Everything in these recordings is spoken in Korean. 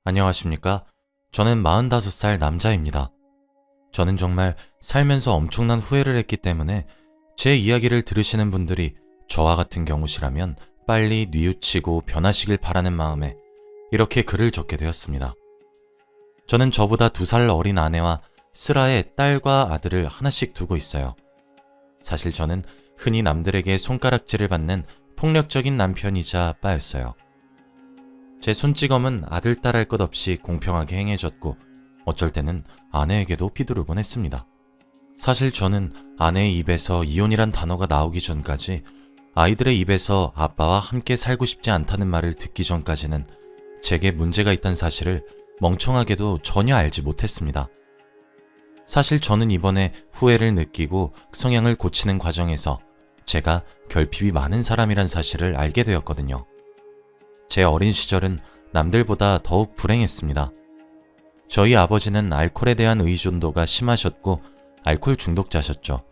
안녕하십니까? 저는 45살 남자입니다. 저는 정말 살면서 엄청난 후회를 했기 때문에 제 이야기를 들으시는 분들이 저와 같은 경우시라면 빨리 뉘우치고 변하시길 바라는 마음에 이렇게 글을 적게 되었습니다. 저는 저보다 2살 어린 아내와 슬아의 딸과 아들을 하나씩 두고 있어요. 사실 저는 흔히 남들에게 손가락질을 받는 폭력적인 남편이자 빠였어요. 제 손찌검은 아들, 딸 할 것 없이 공평하게 행해졌고 어쩔 때는 아내에게도 휘두르곤 했습니다. 사실 저는 아내의 입에서 이혼이란 단어가 나오기 전까지, 아이들의 입에서 아빠와 함께 살고 싶지 않다는 말을 듣기 전까지는 제게 문제가 있다는 사실을 멍청하게도 전혀 알지 못했습니다. 사실 저는 이번에 후회를 느끼고 성향을 고치는 과정에서 제가 결핍이 많은 사람이란 사실을 알게 되었거든요. 제 어린 시절은 남들보다 더욱 불행했습니다. 저희 아버지는 알코올에 대한 의존도가 심하셨고 알코올 중독자셨죠.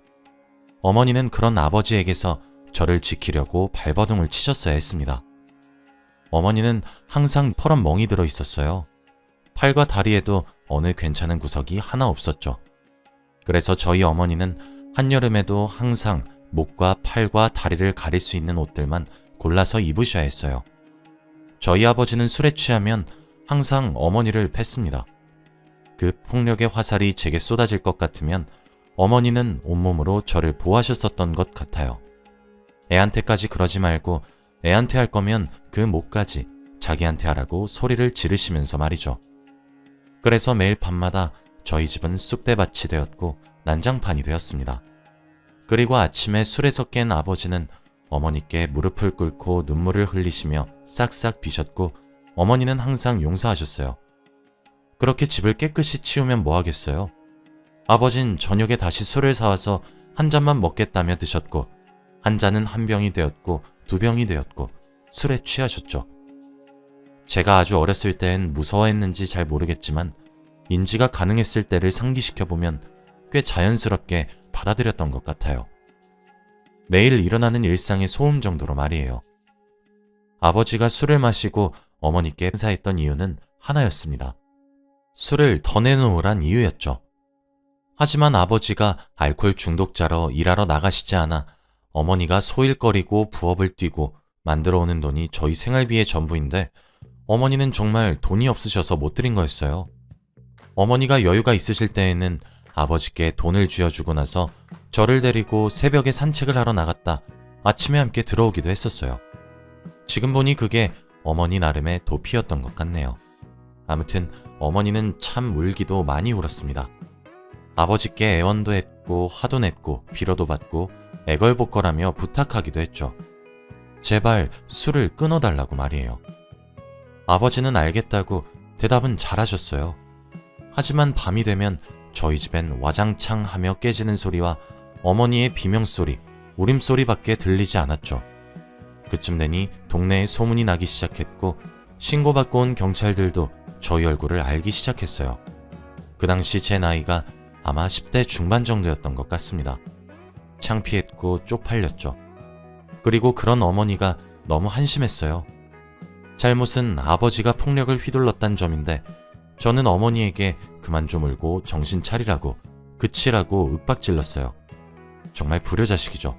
어머니는 그런 아버지에게서 저를 지키려고 발버둥을 치셨어야 했습니다. 어머니는 항상 펄은 멍이 들어 있었어요. 팔과 다리에도 어느 괜찮은 구석이 하나 없었죠. 그래서 저희 어머니는 한여름에도 항상 목과 팔과 다리를 가릴 수 있는 옷들만 골라서 입으셔야 했어요. 저희 아버지는 술에 취하면 항상 어머니를 팼습니다. 그 폭력의 화살이 제게 쏟아질 것 같으면 어머니는 온몸으로 저를 보호하셨었던 것 같아요. 애한테까지 그러지 말고 애한테 할 거면 그 목까지 자기한테 하라고 소리를 지르시면서 말이죠. 그래서 매일 밤마다 저희 집은 쑥대밭이 되었고 난장판이 되었습니다. 그리고 아침에 술에서 깬 아버지는 어머니께 무릎을 꿇고 눈물을 흘리시며 싹싹 비셨고 어머니는 항상 용서하셨어요. 그렇게 집을 깨끗이 치우면 뭐 하겠어요? 아버진 저녁에 다시 술을 사와서 한 잔만 먹겠다며 드셨고 한 잔은 한 병이 되었고 2병이 되었고 술에 취하셨죠. 제가 아주 어렸을 땐 무서워했는지 잘 모르겠지만 인지가 가능했을 때를 상기시켜보면 꽤 자연스럽게 받아들였던 것 같아요. 매일 일어나는 일상의 소음 정도로 말이에요. 아버지가 술을 마시고 어머니께 행사했던 이유는 하나였습니다. 술을 더 내놓으란 이유였죠. 하지만 아버지가 알코올 중독자로 일하러 나가시지 않아 어머니가 소일거리고 부업을 뛰고 만들어 오는 돈이 저희 생활비의 전부인데 어머니는 정말 돈이 없으셔서 못 드린 거였어요. 어머니가 여유가 있으실 때에는 아버지께 돈을 쥐어주고 나서 저를 데리고 새벽에 산책을 하러 나갔다 아침에 함께 들어오기도 했었어요. 지금 보니 그게 어머니 나름의 도피였던 것 같네요. 아무튼 어머니는 참 울기도 많이 울었습니다. 아버지께 애원도 했고 화도 냈고 빌어도 받고 애걸복걸하며 부탁하기도 했죠. 제발 술을 끊어달라고 말이에요. 아버지는 알겠다고 대답은 잘하셨어요. 하지만 밤이 되면 저희 집엔 와장창 하며 깨지는 소리와 어머니의 비명소리, 울음소리밖에 들리지 않았죠. 그쯤 되니 동네에 소문이 나기 시작했고 신고받고 온 경찰들도 저희 얼굴을 알기 시작했어요. 그 당시 제 나이가 아마 10대 중반 정도였던 것 같습니다. 창피했고 쪽팔렸죠. 그리고 그런 어머니가 너무 한심했어요. 잘못은 아버지가 폭력을 휘둘렀단 점인데 저는 어머니에게 그만 좀 울고 정신 차리라고 그치라고 윽박질렀어요. 정말 불효자식이죠.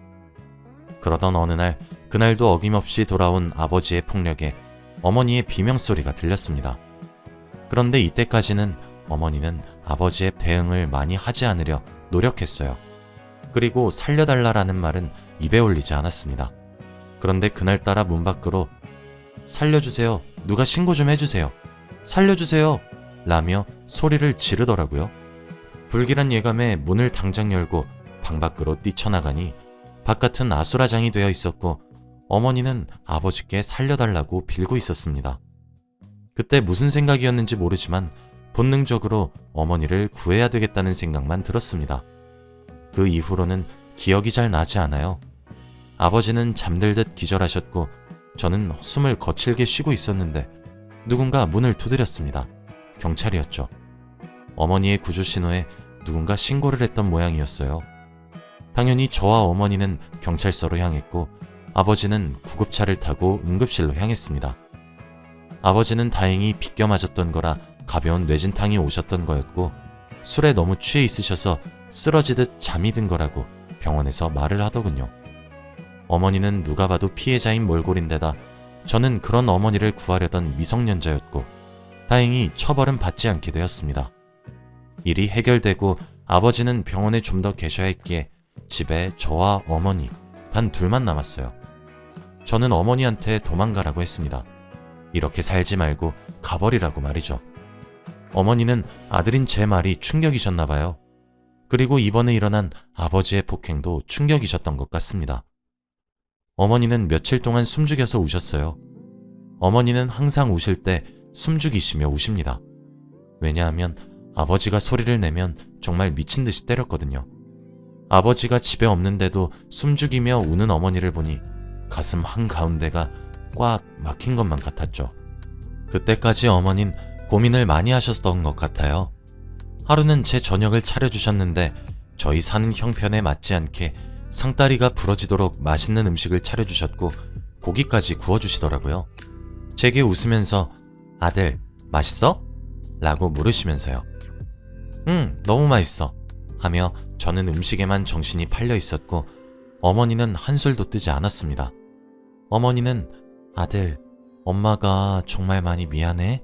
그러던 어느 날, 그날도 어김없이 돌아온 아버지의 폭력에 어머니의 비명소리가 들렸습니다. 그런데 이때까지는 어머니는 아버지의 대응을 많이 하지 않으려 노력했어요. 그리고 살려달라라는 말은 입에 올리지 않았습니다. 그런데 그날따라 문 밖으로 살려주세요. 누가 신고 좀 해주세요. 살려주세요. 라며 소리를 지르더라고요. 불길한 예감에 문을 당장 열고 방 밖으로 뛰쳐나가니 바깥은 아수라장이 되어 있었고 어머니는 아버지께 살려달라고 빌고 있었습니다. 그때 무슨 생각이었는지 모르지만 본능적으로 어머니를 구해야 되겠다는 생각만 들었습니다. 그 이후로는 기억이 잘 나지 않아요. 아버지는 잠들듯 기절하셨고 저는 숨을 거칠게 쉬고 있었는데 누군가 문을 두드렸습니다. 경찰이었죠. 어머니의 구조 신호에 누군가 신고를 했던 모양이었어요. 당연히 저와 어머니는 경찰서로 향했고 아버지는 구급차를 타고 응급실로 향했습니다. 아버지는 다행히 비껴 맞았던 거라 가벼운 뇌진탕이 오셨던 거였고 술에 너무 취해 있으셔서 쓰러지듯 잠이 든 거라고 병원에서 말을 하더군요. 어머니는 누가 봐도 피해자인 몰골인데다 저는 그런 어머니를 구하려던 미성년자였고 다행히 처벌은 받지 않게 되었습니다. 일이 해결되고 아버지는 병원에 좀 더 계셔야 했기에 집에 저와 어머니 단 둘만 남았어요. 저는 어머니한테 도망가라고 했습니다. 이렇게 살지 말고 가버리라고 말이죠. 어머니는 아들인 제 말이 충격이셨나 봐요. 그리고 이번에 일어난 아버지의 폭행도 충격이셨던 것 같습니다. 어머니는 며칠 동안 숨죽여서 우셨어요. 어머니는 항상 우실 때 숨죽이시며 우십니다. 왜냐하면 아버지가 소리를 내면 정말 미친 듯이 때렸거든요. 아버지가 집에 없는데도 숨죽이며 우는 어머니를 보니 가슴 한가운데가 꽉 막힌 것만 같았죠. 그때까지 어머닌 고민을 많이 하셨던 것 같아요. 하루는 제 저녁을 차려주셨는데 저희 사는 형편에 맞지 않게 상다리가 부러지도록 맛있는 음식을 차려주셨고 고기까지 구워주시더라고요. 제게 웃으면서 아들 맛있어? 라고 물으시면서요. 응, 너무 맛있어 하며 저는 음식에만 정신이 팔려 있었고 어머니는 한술도 뜨지 않았습니다. 어머니는 아들, 엄마가 정말 많이 미안해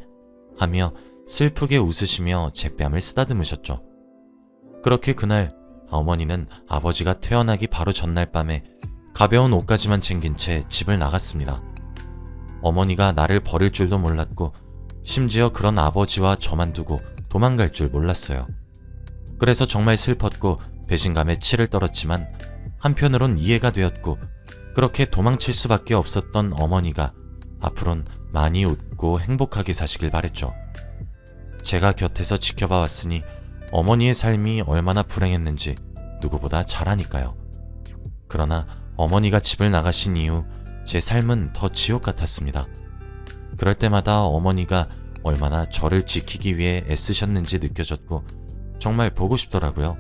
하며 슬프게 웃으시며 제 뺨을 쓰다듬으셨죠. 그렇게 그날 어머니는 아버지가 퇴원하기 바로 전날 밤에 가벼운 옷까지만 챙긴 채 집을 나갔습니다. 어머니가 나를 버릴 줄도 몰랐고 심지어 그런 아버지와 저만 두고 도망갈 줄 몰랐어요. 그래서 정말 슬펐고 배신감에 치를 떨었지만 한편으론 이해가 되었고 그렇게 도망칠 수밖에 없었던 어머니가 앞으론 많이 웃고 행복하게 사시길 바랬죠. 제가 곁에서 지켜봐 왔으니 어머니의 삶이 얼마나 불행했는지 누구보다 잘 아니까요. 그러나 어머니가 집을 나가신 이후 제 삶은 더 지옥 같았습니다. 그럴 때마다 어머니가 얼마나 저를 지키기 위해 애쓰셨는지 느껴졌고 정말 보고 싶더라고요.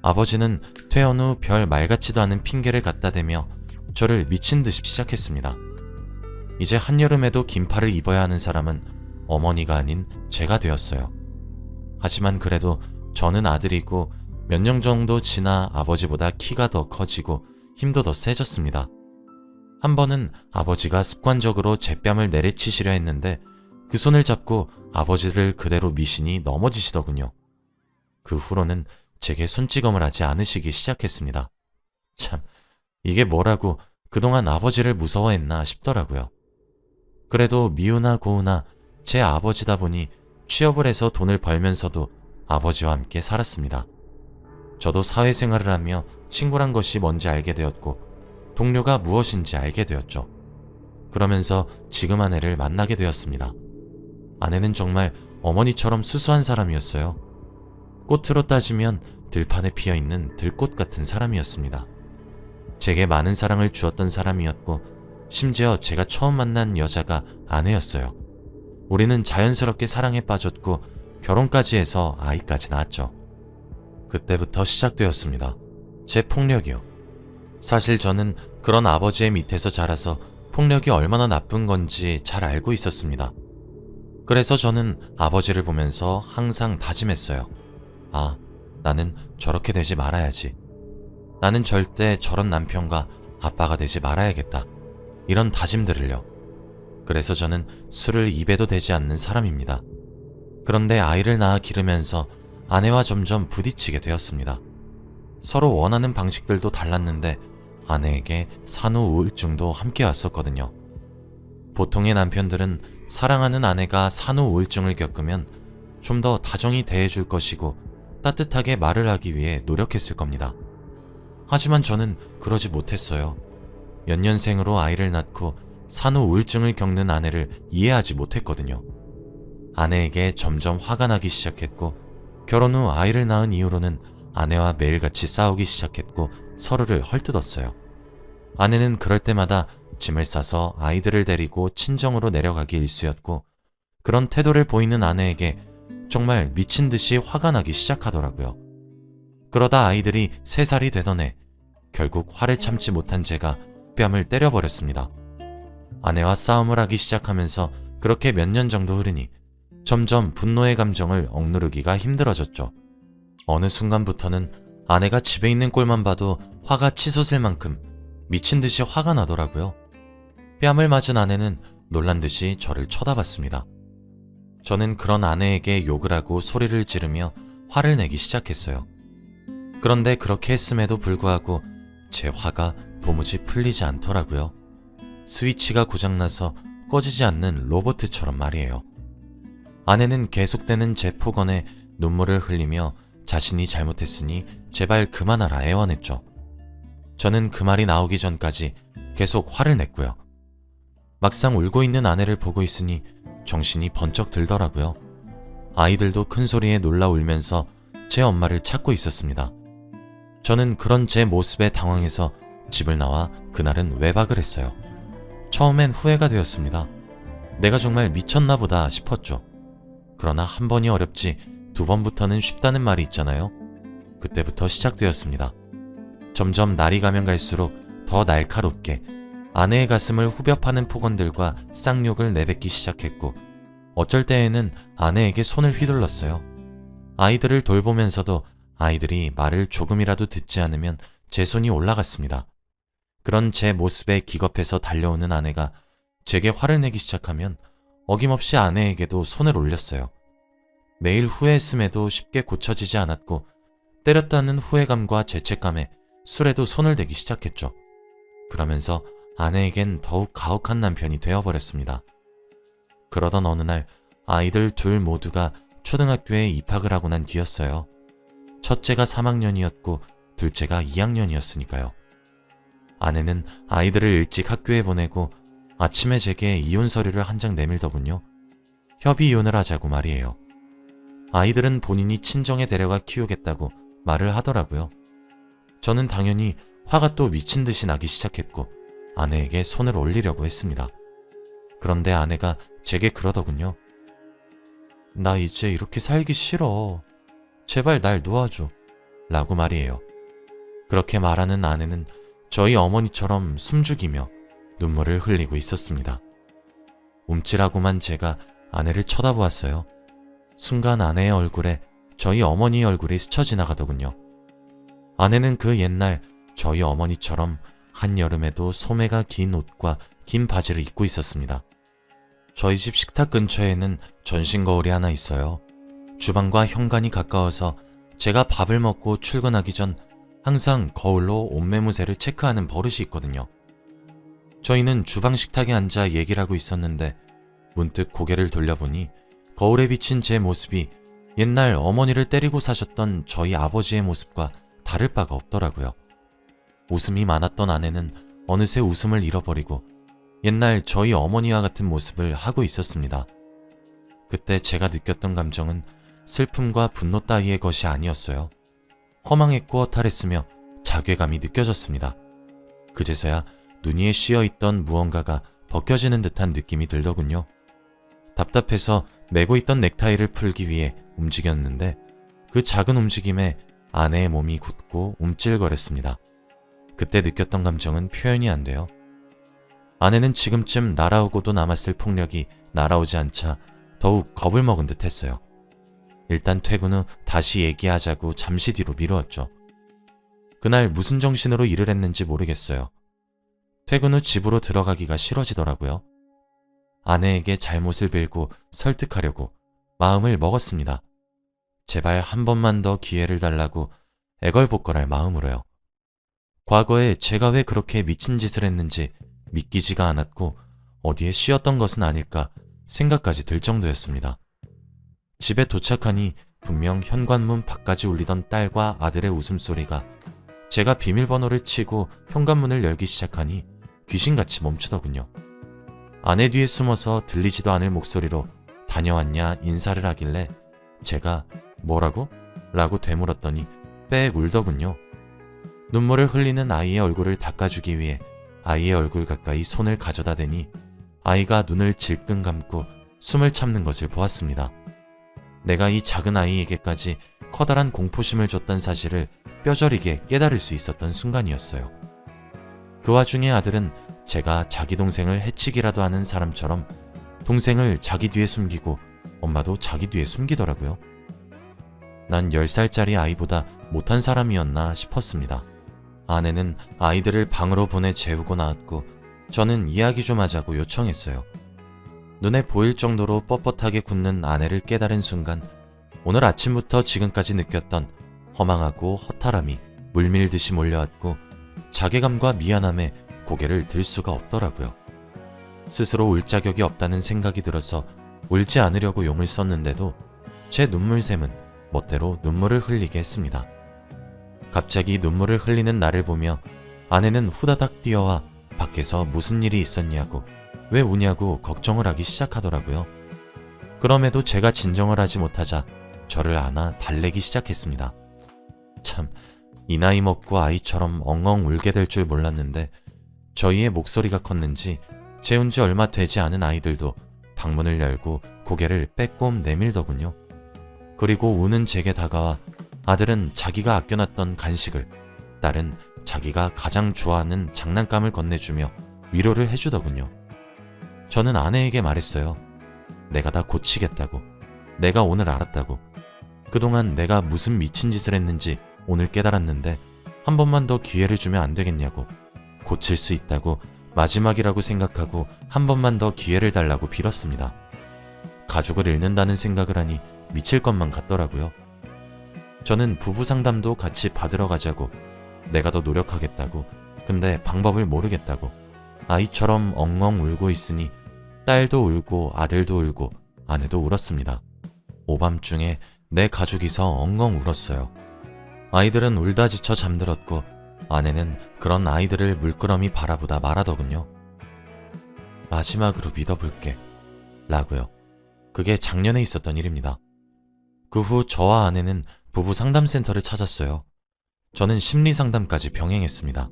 아버지는 퇴원 후 별 말같지도 않은 핑계를 갖다 대며 저를 미친 듯이 시작했습니다. 이제 한여름에도 긴팔을 입어야 하는 사람은 어머니가 아닌 제가 되었어요. 하지만 그래도 저는 아들이고 몇 년 정도 지나 아버지보다 키가 더 커지고 힘도 더 세졌습니다. 한 번은 아버지가 습관적으로 제 뺨을 내리치시려 했는데 그 손을 잡고 아버지를 그대로 미시니 넘어지시더군요. 그 후로는 제게 손찌검을 하지 않으시기 시작했습니다. 참, 이게 뭐라고 그동안 아버지를 무서워했나 싶더라고요. 그래도 미우나 고우나 제 아버지다 보니 취업을 해서 돈을 벌면서도 아버지와 함께 살았습니다. 저도 사회생활을 하며 친구란 것이 뭔지 알게 되었고 동료가 무엇인지 알게 되었죠. 그러면서 지금 아내를 만나게 되었습니다. 아내는 정말 어머니처럼 수수한 사람이었어요. 꽃으로 따지면 들판에 피어있는 들꽃 같은 사람이었습니다. 제게 많은 사랑을 주었던 사람이었고 심지어 제가 처음 만난 여자가 아내였어요. 우리는 자연스럽게 사랑에 빠졌고 결혼까지 해서 아이까지 낳았죠. 그때부터 시작되었습니다. 제 폭력이요. 사실 저는 그런 아버지의 밑에서 자라서 폭력이 얼마나 나쁜 건지 잘 알고 있었습니다. 그래서 저는 아버지를 보면서 항상 다짐했어요. 아, 나는 저렇게 되지 말아야지. 나는 절대 저런 남편과 아빠가 되지 말아야겠다. 이런 다짐들을요. 그래서 저는 술을 입에도 대지 않는 사람입니다. 그런데 아이를 낳아 기르면서 아내와 점점 부딪히게 되었습니다. 서로 원하는 방식들도 달랐는데 아내에게 산후 우울증도 함께 왔었거든요. 보통의 남편들은 사랑하는 아내가 산후 우울증을 겪으면 좀 더 다정히 대해줄 것이고 따뜻하게 말을 하기 위해 노력했을 겁니다. 하지만 저는 그러지 못했어요. 연년생으로 아이를 낳고 산후 우울증을 겪는 아내를 이해하지 못했거든요. 아내에게 점점 화가 나기 시작했고 결혼 후 아이를 낳은 이후로는 아내와 매일같이 싸우기 시작했고 서로를 헐뜯었어요. 아내는 그럴 때마다 짐을 싸서 아이들을 데리고 친정으로 내려가기 일쑤였고 그런 태도를 보이는 아내에게 정말 미친 듯이 화가 나기 시작하더라고요. 그러다 아이들이 3살이 되던 해 결국 화를 참지 못한 제가 뺨을 때려버렸습니다. 아내와 싸움을 하기 시작하면서 그렇게 몇 년 정도 흐르니 점점 분노의 감정을 억누르기가 힘들어졌죠. 어느 순간부터는 아내가 집에 있는 꼴만 봐도 화가 치솟을 만큼 미친 듯이 화가 나더라고요. 뺨을 맞은 아내는 놀란 듯이 저를 쳐다봤습니다. 저는 그런 아내에게 욕을 하고 소리를 지르며 화를 내기 시작했어요. 그런데 그렇게 했음에도 불구하고 제 화가 도무지 풀리지 않더라고요. 스위치가 고장나서 꺼지지 않는 로봇처럼 말이에요. 아내는 계속되는 제 폭언에 눈물을 흘리며 자신이 잘못했으니 제발 그만하라 애원했죠. 저는 그 말이 나오기 전까지 계속 화를 냈고요. 막상 울고 있는 아내를 보고 있으니 정신이 번쩍 들더라고요. 아이들도 큰 소리에 놀라 울면서 제 엄마를 찾고 있었습니다. 저는 그런 제 모습에 당황해서 집을 나와 그날은 외박을 했어요. 처음엔 후회가 되었습니다. 내가 정말 미쳤나 보다 싶었죠. 그러나 한 번이 어렵지 두 번부터는 쉽다는 말이 있잖아요. 그때부터 시작되었습니다. 점점 날이 가면 갈수록 더 날카롭게 아내의 가슴을 후벼 파는 폭언들과 쌍욕을 내뱉기 시작했고 어쩔 때에는 아내에게 손을 휘둘렀어요. 아이들을 돌보면서도 아이들이 말을 조금이라도 듣지 않으면 제 손이 올라갔습니다. 그런 제 모습에 기겁해서 달려오는 아내가 제게 화를 내기 시작하면 어김없이 아내에게도 손을 올렸어요. 매일 후회했음에도 쉽게 고쳐지지 않았고 때렸다는 후회감과 죄책감에 술에도 손을 대기 시작했죠. 그러면서 아내에겐 더욱 가혹한 남편이 되어버렸습니다. 그러던 어느 날 아이들 둘 모두가 초등학교에 입학을 하고 난 뒤였어요. 첫째가 3학년이었고 둘째가 2학년이었으니까요. 아내는 아이들을 일찍 학교에 보내고 아침에 제게 이혼 서류를 한 장 내밀더군요. 협의 이혼을 하자고 말이에요. 아이들은 본인이 친정에 데려가 키우겠다고 말을 하더라고요. 저는 당연히 화가 또 미친 듯이 나기 시작했고 아내에게 손을 올리려고 했습니다. 그런데 아내가 제게 그러더군요. 나 이제 이렇게 살기 싫어. 제발 날 놓아줘. 라고 말이에요. 그렇게 말하는 아내는 저희 어머니처럼 숨죽이며 눈물을 흘리고 있었습니다. 움찔하고만 제가 아내를 쳐다보았어요. 순간 아내의 얼굴에 저희 어머니의 얼굴이 스쳐 지나가더군요. 아내는 그 옛날 저희 어머니처럼 한여름에도 소매가 긴 옷과 긴 바지를 입고 있었습니다. 저희 집 식탁 근처에는 전신 거울이 하나 있어요. 주방과 현관이 가까워서 제가 밥을 먹고 출근하기 전 항상 거울로 옷매무새를 체크하는 버릇이 있거든요. 저희는 주방 식탁에 앉아 얘기를 하고 있었는데 문득 고개를 돌려보니 거울에 비친 제 모습이 옛날 어머니를 때리고 사셨던 저희 아버지의 모습과 다를 바가 없더라고요. 웃음이 많았던 아내는 어느새 웃음을 잃어버리고 옛날 저희 어머니와 같은 모습을 하고 있었습니다. 그때 제가 느꼈던 감정은 슬픔과 분노 따위의 것이 아니었어요. 허망했고 허탈했으며 자괴감이 느껴졌습니다. 그제서야 눈 위에 씌어있던 무언가가 벗겨지는 듯한 느낌이 들더군요. 답답해서 메고 있던 넥타이를 풀기 위해 움직였는데 그 작은 움직임에 아내의 몸이 굳고 움찔거렸습니다. 그때 느꼈던 감정은 표현이 안 돼요. 아내는 지금쯤 날아오고도 남았을 폭력이 날아오지 않자 더욱 겁을 먹은 듯 했어요. 일단 퇴근 후 다시 얘기하자고 잠시 뒤로 미루었죠. 그날 무슨 정신으로 일을 했는지 모르겠어요. 퇴근 후 집으로 들어가기가 싫어지더라고요. 아내에게 잘못을 빌고 설득하려고 마음을 먹었습니다. 제발 한 번만 더 기회를 달라고 애걸복걸할 마음으로요. 과거에 제가 왜 그렇게 미친 짓을 했는지 믿기지가 않았고 어디에 씌었던 것은 아닐까 생각까지 들 정도였습니다. 집에 도착하니 분명 현관문 밖까지 울리던 딸과 아들의 웃음소리가 제가 비밀번호를 치고 현관문을 열기 시작하니 귀신같이 멈추더군요. 아내 뒤에 숨어서 들리지도 않을 목소리로 다녀왔냐 인사를 하길래 제가 뭐라고? 라고 되물었더니 빽 울더군요. 눈물을 흘리는 아이의 얼굴을 닦아주기 위해 아이의 얼굴 가까이 손을 가져다 대니 아이가 눈을 질끈 감고 숨을 참는 것을 보았습니다. 내가 이 작은 아이에게까지 커다란 공포심을 줬던 사실을 뼈저리게 깨달을 수 있었던 순간이었어요. 그 와중에 아들은 제가 자기 동생을 해치기라도 하는 사람처럼 동생을 자기 뒤에 숨기고 엄마도 자기 뒤에 숨기더라고요. 난 10살짜리 아이보다 못한 사람이었나 싶었습니다. 아내는 아이들을 방으로 보내 재우고 나왔고 저는 이야기 좀 하자고 요청했어요. 눈에 보일 정도로 뻣뻣하게 굳는 아내를 깨달은 순간 오늘 아침부터 지금까지 느꼈던 허망하고 허탈함이 물밀듯이 몰려왔고 자괴감과 미안함에 고개를 들 수가 없더라고요. 스스로 울 자격이 없다는 생각이 들어서 울지 않으려고 용을 썼는데도 제 눈물샘은 멋대로 눈물을 흘리게 했습니다. 갑자기 눈물을 흘리는 나를 보며 아내는 후다닥 뛰어와 밖에서 무슨 일이 있었냐고 왜 우냐고 걱정을 하기 시작하더라고요. 그럼에도 제가 진정을 하지 못하자 저를 안아 달래기 시작했습니다. 참, 이 나이 먹고 아이처럼 엉엉 울게 될 줄 몰랐는데 저희의 목소리가 컸는지 재운 지 얼마 되지 않은 아이들도 방문을 열고 고개를 빼꼼 내밀더군요. 그리고 우는 제게 다가와 아들은 자기가 아껴놨던 간식을, 딸은 자기가 가장 좋아하는 장난감을 건네주며 위로를 해주더군요. 저는 아내에게 말했어요. 내가 다 고치겠다고. 내가 오늘 알았다고. 그동안 내가 무슨 미친 짓을 했는지 오늘 깨달았는데 한 번만 더 기회를 주면 안 되겠냐고. 고칠 수 있다고 마지막이라고 생각하고 한 번만 더 기회를 달라고 빌었습니다. 가족을 잃는다는 생각을 하니 미칠 것만 같더라고요. 저는 부부 상담도 같이 받으러 가자고, 내가 더 노력하겠다고, 근데 방법을 모르겠다고, 아이처럼 엉엉 울고 있으니 딸도 울고 아들도 울고 아내도 울었습니다. 오밤중에 내 가족이서 엉엉 울었어요. 아이들은 울다 지쳐 잠들었고 아내는 그런 아이들을 물끄러미 바라보다 말하더군요. 마지막으로 믿어볼게 라고요. 그게 작년에 있었던 일입니다. 그 후 저와 아내는 부부 상담센터를 찾았어요. 저는 심리상담까지 병행했습니다.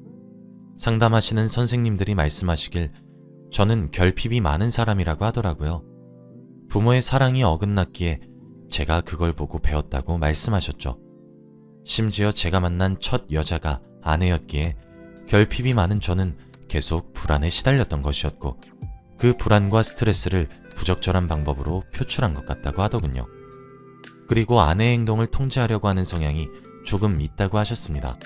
상담하시는 선생님들이 말씀하시길 저는 결핍이 많은 사람이라고 하더라고요. 부모의 사랑이 어긋났기에 제가 그걸 보고 배웠다고 말씀하셨죠. 심지어 제가 만난 첫 여자가 아내였기에 결핍이 많은 저는 계속 불안에 시달렸던 것이었고 그 불안과 스트레스를 부적절한 방법으로 표출한 것 같다고 하더군요. 그리고 아내의 행동을 통제하려고 하는 성향이 조금 있다고 하셨습니다.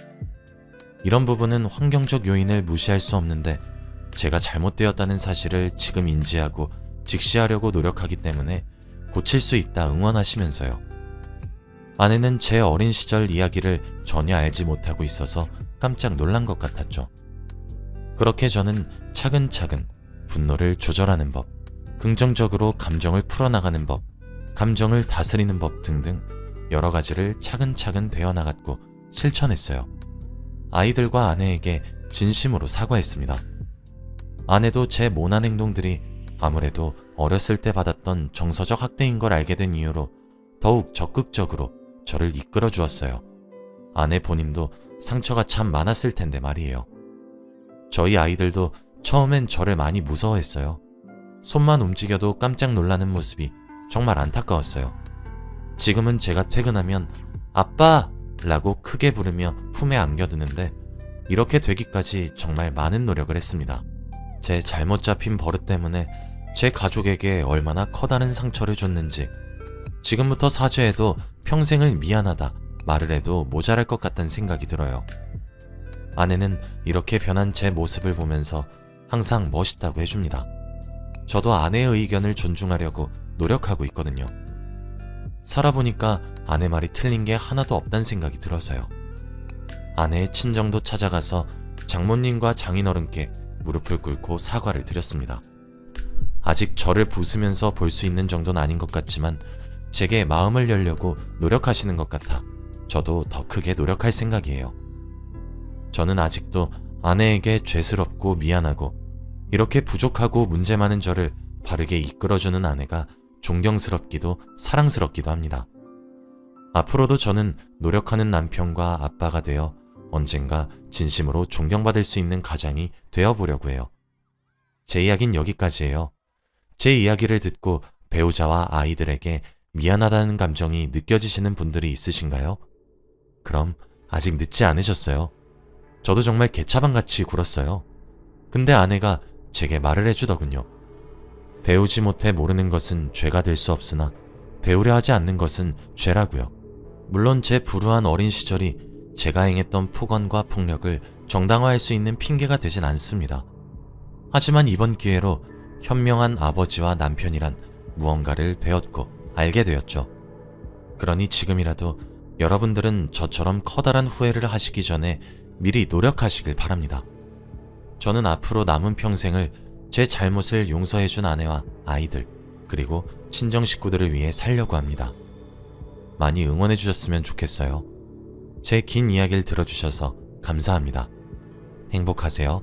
이런 부분은 환경적 요인을 무시할 수 없는데 제가 잘못되었다는 사실을 지금 인지하고 직시하려고 노력하기 때문에 고칠 수 있다 응원하시면서요. 아내는 제 어린 시절 이야기를 전혀 알지 못하고 있어서 깜짝 놀란 것 같았죠. 그렇게 저는 차근차근 분노를 조절하는 법, 긍정적으로 감정을 풀어나가는 법, 감정을 다스리는 법 등등 여러 가지를 차근차근 배워나갔고 실천했어요. 아이들과 아내에게 진심으로 사과했습니다. 아내도 제 모난 행동들이 아무래도 어렸을 때 받았던 정서적 학대인 걸 알게 된 이유로 더욱 적극적으로 저를 이끌어 주었어요. 아내 본인도 상처가 참 많았을 텐데 말이에요. 저희 아이들도 처음엔 저를 많이 무서워했어요. 손만 움직여도 깜짝 놀라는 모습이 정말 안타까웠어요. 지금은 제가 퇴근하면 아빠! 라고 크게 부르며 품에 안겨드는데 이렇게 되기까지 정말 많은 노력을 했습니다. 제 잘못 잡힌 버릇 때문에 제 가족에게 얼마나 커다란 상처를 줬는지 지금부터 사죄해도 평생을 미안하다 말을 해도 모자랄 것 같다는 생각이 들어요. 아내는 이렇게 변한 제 모습을 보면서 항상 멋있다고 해줍니다. 저도 아내의 의견을 존중하려고 노력하고 있거든요. 살아보니까 아내 말이 틀린 게 하나도 없다는 생각이 들어서요. 아내의 친정도 찾아가서 장모님과 장인어른께 무릎을 꿇고 사과를 드렸습니다. 아직 저를 부수면서 볼 수 있는 정도는 아닌 것 같지만 제게 마음을 열려고 노력하시는 것 같아 저도 더 크게 노력할 생각이에요. 저는 아직도 아내에게 죄스럽고 미안하고 이렇게 부족하고 문제 많은 저를 바르게 이끌어주는 아내가 존경스럽기도 사랑스럽기도 합니다. 앞으로도 저는 노력하는 남편과 아빠가 되어 언젠가 진심으로 존경받을 수 있는 가장이 되어보려고 해요. 제 이야기는 여기까지예요. 제 이야기를 듣고 배우자와 아이들에게 미안하다는 감정이 느껴지시는 분들이 있으신가요? 그럼 아직 늦지 않으셨어요. 저도 정말 개차반같이 굴었어요. 근데 아내가 제게 말을 해주더군요. 배우지 못해 모르는 것은 죄가 될 수 없으나 배우려 하지 않는 것은 죄라고요. 물론 제 불우한 어린 시절이 제가 행했던 폭언과 폭력을 정당화할 수 있는 핑계가 되진 않습니다. 하지만 이번 기회로 현명한 아버지와 남편이란 무언가를 배웠고 알게 되었죠. 그러니 지금이라도 여러분들은 저처럼 커다란 후회를 하시기 전에 미리 노력하시길 바랍니다. 저는 앞으로 남은 평생을 제 잘못을 용서해준 아내와 아이들, 그리고 친정 식구들을 위해 살려고 합니다. 많이 응원해주셨으면 좋겠어요. 제 긴 이야기를 들어주셔서 감사합니다. 행복하세요.